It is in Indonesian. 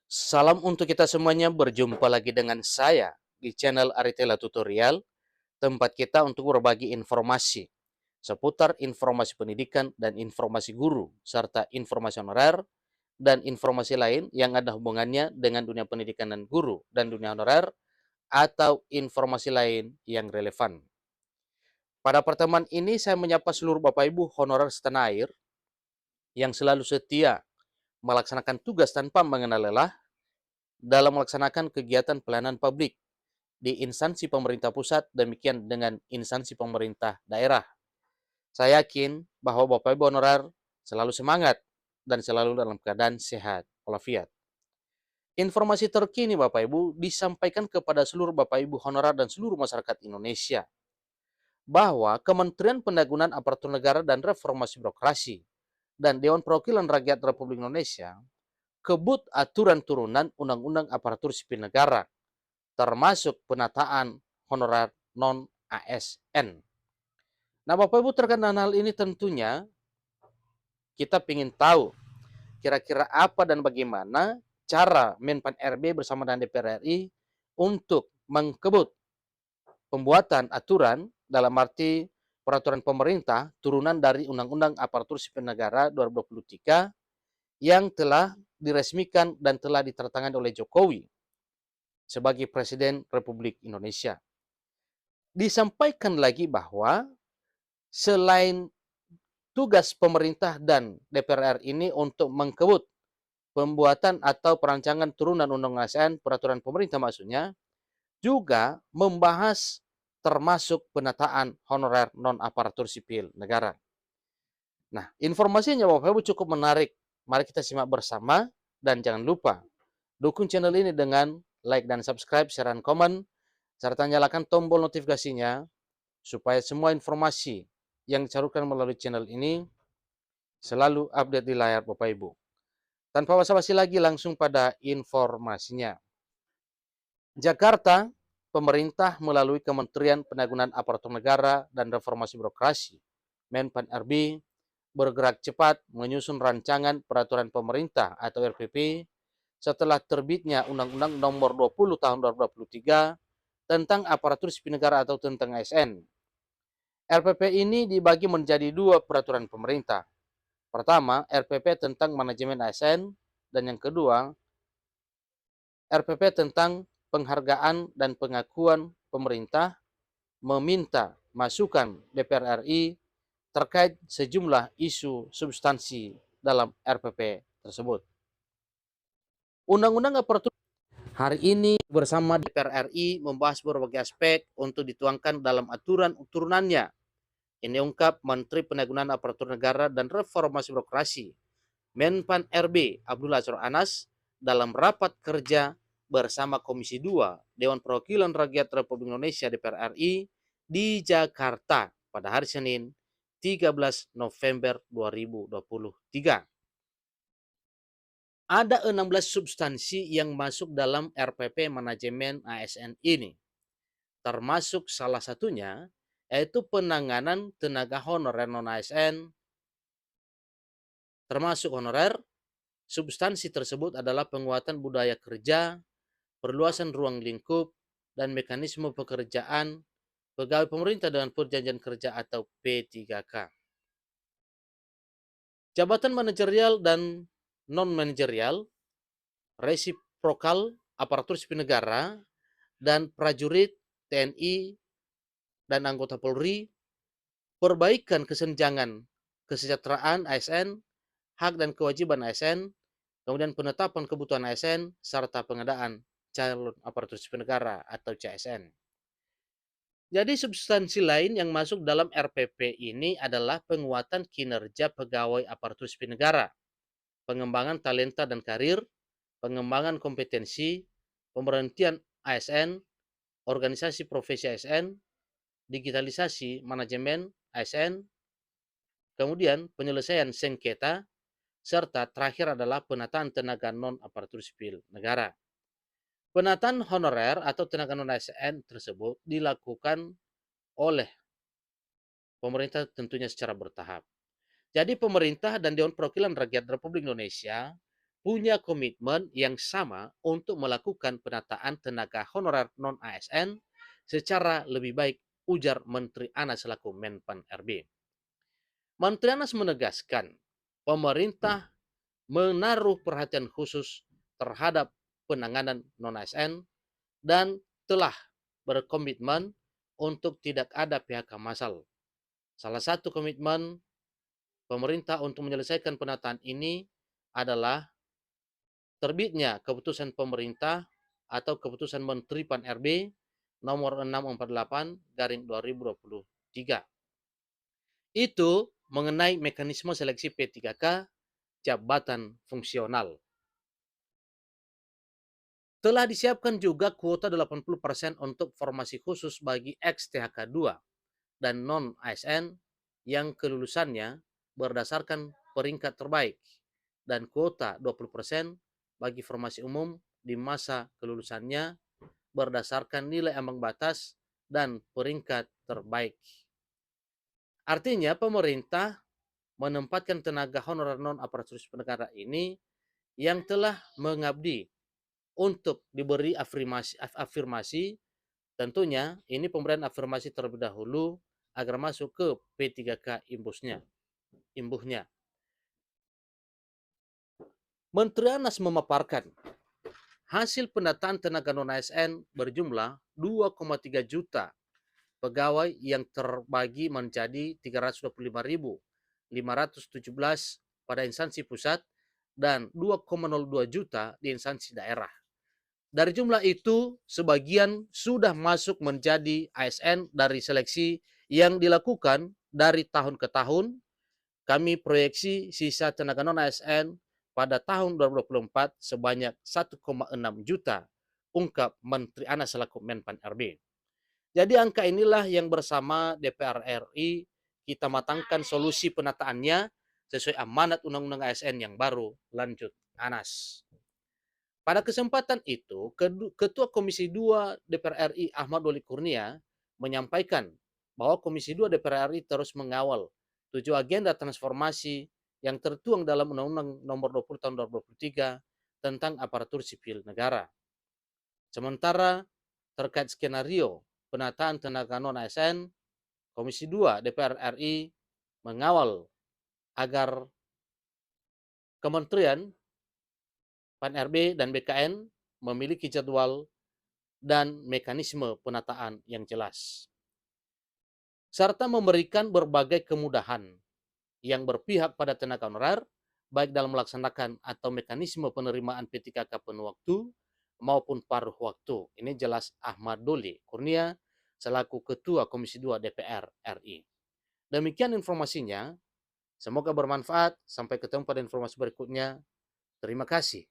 Salam untuk kita semuanya, berjumpa lagi dengan saya di channel Aritela Tutorial, tempat kita untuk berbagi informasi seputar informasi pendidikan dan informasi guru, serta informasi honorer dan informasi lain yang ada hubungannya dengan dunia pendidikan dan guru dan dunia honorer atau informasi lain yang relevan. Pada pertemuan ini saya menyapa seluruh Bapak Ibu honorer setanah air yang selalu setia melaksanakan tugas tanpa mengenal lelah dalam melaksanakan kegiatan pelayanan publik di instansi pemerintah pusat, demikian dengan instansi pemerintah daerah. Saya yakin bahwa Bapak Ibu honorer selalu semangat dan selalu dalam keadaan sehat walafiat. Informasi terkini Bapak Ibu disampaikan kepada seluruh Bapak Ibu honorer dan seluruh masyarakat Indonesia bahwa Kementerian Pendagunan Aparatur Negara dan Reformasi Birokrasi dan Dewan Perwakilan Rakyat Republik Indonesia kebut aturan turunan Undang-Undang Aparatur Sipil Negara termasuk penataan honorer non-ASN. Nah, Bapak Ibu, terkait dengan hal ini tentunya kita ingin tahu kira-kira apa dan bagaimana cara Menpan RB bersama dengan DPR RI untuk mengkebut pembuatan aturan dalam arti peraturan pemerintah turunan dari Undang-Undang Aparatur Sipil Negara 2023 yang telah diresmikan dan telah ditandatangani oleh Jokowi sebagai Presiden Republik Indonesia. Disampaikan lagi bahwa selain tugas pemerintah dan DPR RI ini untuk mengkebut pembuatan atau perancangan turunan undang-undang ASN, peraturan pemerintah maksudnya, juga membahas termasuk penataan honorer non-aparatur sipil negara. Nah, informasinya Bapak Ibu cukup menarik. Mari kita simak bersama dan jangan lupa dukung channel ini dengan like dan subscribe, share dan komen, serta nyalakan tombol notifikasinya supaya semua informasi yang disalurkan melalui channel ini selalu update di layar Bapak Ibu. Tanpa basa-basi lagi langsung pada informasinya. Jakarta, pemerintah melalui Kementerian Pendagunan Aparatur Negara dan Reformasi Birokrasi, Menpan RB, bergerak cepat menyusun rancangan peraturan pemerintah atau RPP setelah terbitnya Undang-Undang Nomor 20 Tahun 2023 tentang aparatur sipil negara atau tentang ASN. RPP ini dibagi menjadi dua peraturan pemerintah. Pertama, RPP tentang manajemen ASN, dan yang kedua, RPP tentang penghargaan dan pengakuan pemerintah meminta masukan DPR RI terkait sejumlah isu substansi dalam RPP tersebut. Undang-Undang Aparatur hari ini bersama DPR RI membahas berbagai aspek untuk dituangkan dalam aturan turunannya. Ini ungkap Menteri Pendagunan Aparatur Negara dan Reformasi Birokrasi, Menpan RB Abdul Azwar Anas dalam rapat kerja bersama Komisi 2 Dewan Perwakilan Rakyat Republik Indonesia DPR RI di Jakarta pada hari Senin 13 November 2023. Ada 16 substansi yang masuk dalam RPP manajemen ASN ini, termasuk salah satunya yaitu penanganan tenaga honorer non-ASN, termasuk honorer. Substansi tersebut adalah penguatan budaya kerja, perluasan ruang lingkup, dan mekanisme pekerjaan pegawai pemerintah dengan perjanjian kerja atau P3K. Jabatan manajerial dan non-manajerial, resiprokal, aparatur sipil negara, dan prajurit TNI dan anggota Polri, perbaikan kesenjangan kesejahteraan ASN, hak dan kewajiban ASN, kemudian penetapan kebutuhan ASN, serta pengadaan calon aparatur sipil negara atau CASN. Jadi substansi lain yang masuk dalam RPP ini adalah penguatan kinerja pegawai aparatur sipil negara, pengembangan talenta dan karir, pengembangan kompetensi, pemberhentian ASN, organisasi profesi ASN, digitalisasi manajemen ASN, kemudian penyelesaian sengketa, serta terakhir adalah penataan tenaga non-aparatur sipil negara. Penataan honorer atau tenaga non-ASN tersebut dilakukan oleh pemerintah tentunya secara bertahap. Jadi pemerintah dan Dewan Perwakilan Rakyat Republik Indonesia punya komitmen yang sama untuk melakukan penataan tenaga honorer non-ASN secara lebih baik, ujar Menteri Anas selaku Menpan RB. Menteri Anas menegaskan, pemerintah menaruh perhatian khusus terhadap penanganan non-ASN dan telah berkomitmen untuk tidak ada PHK massal. Salah satu komitmen pemerintah untuk menyelesaikan penataan ini adalah terbitnya keputusan pemerintah atau keputusan Menteri Pan RB nomor 648/2023. Itu mengenai mekanisme seleksi P3K jabatan fungsional. Telah disiapkan juga kuota 80% untuk formasi khusus bagi ex-THK2 dan non-ASN yang kelulusannya berdasarkan peringkat terbaik dan kuota 20% bagi formasi umum di masa kelulusannya berdasarkan nilai ambang batas dan peringkat terbaik. Artinya pemerintah menempatkan tenaga honorer non-aparatur sipil negara ini yang telah mengabdi untuk diberi afirmasi. Tentunya ini pemberian afirmasi terlebih dahulu agar masuk ke P3K imbuhnya. Menteri Anas memaparkan hasil pendataan tenaga non-ASN berjumlah 2,3 juta pegawai yang terbagi menjadi 325.517 pada instansi pusat dan 2,02 juta di instansi daerah. Dari jumlah itu, sebagian sudah masuk menjadi ASN dari seleksi yang dilakukan dari tahun ke tahun. Kami proyeksi sisa tenaga non-ASN pada tahun 2024 sebanyak 1,6 juta, ungkap Menteri Anas selaku Menpan RB. Jadi angka inilah yang bersama DPR RI kita matangkan solusi penataannya sesuai amanat Undang-Undang ASN yang baru, lanjut Anas. Pada kesempatan itu, Ketua Komisi 2 DPR RI Ahmad Doli Kurnia menyampaikan bahwa Komisi 2 DPR RI terus mengawal 7 agenda transformasi yang tertuang dalam Undang-Undang Nomor 20 Tahun 2023 tentang aparatur sipil negara. Sementara terkait skenario penataan tenaga non-ASN, Komisi 2 DPR RI mengawal agar Kementerian Pan RB dan BKN memiliki jadwal dan mekanisme penataan yang jelas, serta memberikan berbagai kemudahan yang berpihak pada tenaga honorer, baik dalam melaksanakan atau mekanisme penerimaan P3K penuh waktu maupun paruh waktu. Ini jelas Ahmad Doli Kurnia selaku Ketua Komisi 2 DPR RI. Demikian informasinya, semoga bermanfaat. Sampai ketemu pada informasi berikutnya. Terima kasih.